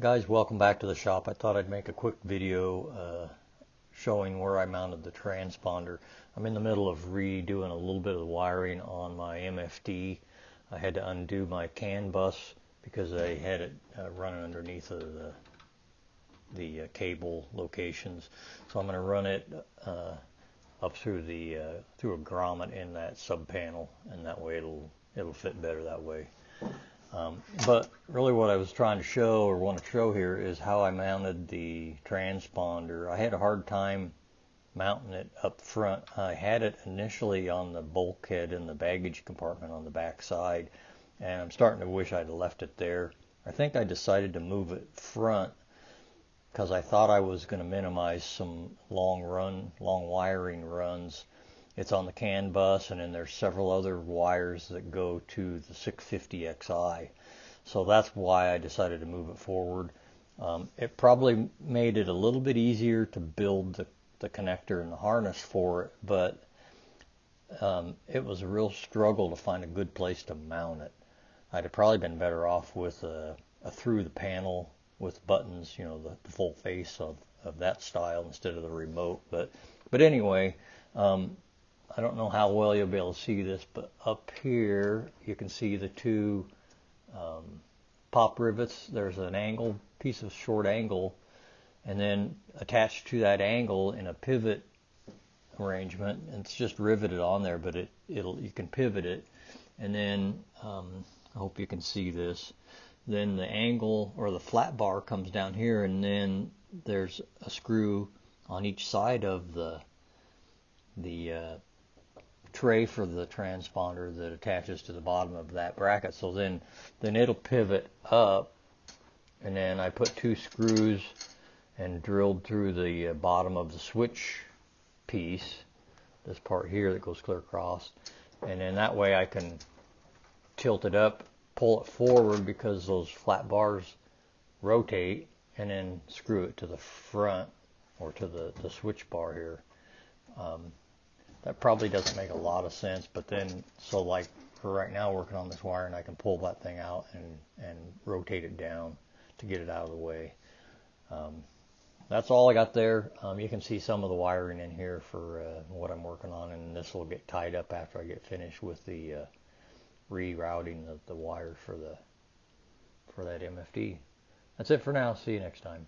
Guys, welcome back to the shop. I thought I'd make a quick video showing where I mounted the transponder. I'm in the middle of redoing a little bit of the wiring on my MFD. I had to undo my CAN bus because I had it running underneath of the cable locations. So I'm going to run it up through through a grommet in that sub panel, and that way it'll fit better that way. But really what I was trying to show, or want to show here, is how I mounted the transponder. I had a hard time mounting it up front. I had it initially on the bulkhead in the baggage compartment on the back side, and I'm starting to wish I'd left it there. I think I decided to move it front because I thought I was going to minimize some long wiring runs. It's on the CAN bus, and then there's several other wires that go to the 650XI. So that's why I decided to move it forward. It probably made it a little bit easier to build the connector and the harness for it, but it was a real struggle to find a good place to mount it. I'd have probably been better off with a through the panel with buttons, you know, the full face of that style instead of the remote. But anyway, I don't know how well you'll be able to see this, but up here you can see the two pop rivets. There's an angle, piece of short angle, and then attached to that angle in a pivot arrangement, and it's just riveted on there, but you can pivot it. And then I hope you can see this. Then the angle or the flat bar comes down here, and then there's a screw on each side of the tray for the transponder that attaches to the bottom of that bracket. So then it'll pivot up, and then I put two screws and drilled through the bottom of the switch piece, this part here that goes clear across, and then that way I can tilt it up, pull it forward because those flat bars rotate, and then screw it to the front or to the switch bar here. That probably doesn't make a lot of sense, but then, so like for right now working on this wiring, I can pull that thing out and rotate it down to get it out of the way. That's all I got there. You can see some of the wiring in here for what I'm working on, and this will get tied up after I get finished with the rerouting the wire for that MFD. That's it for now. See you next time.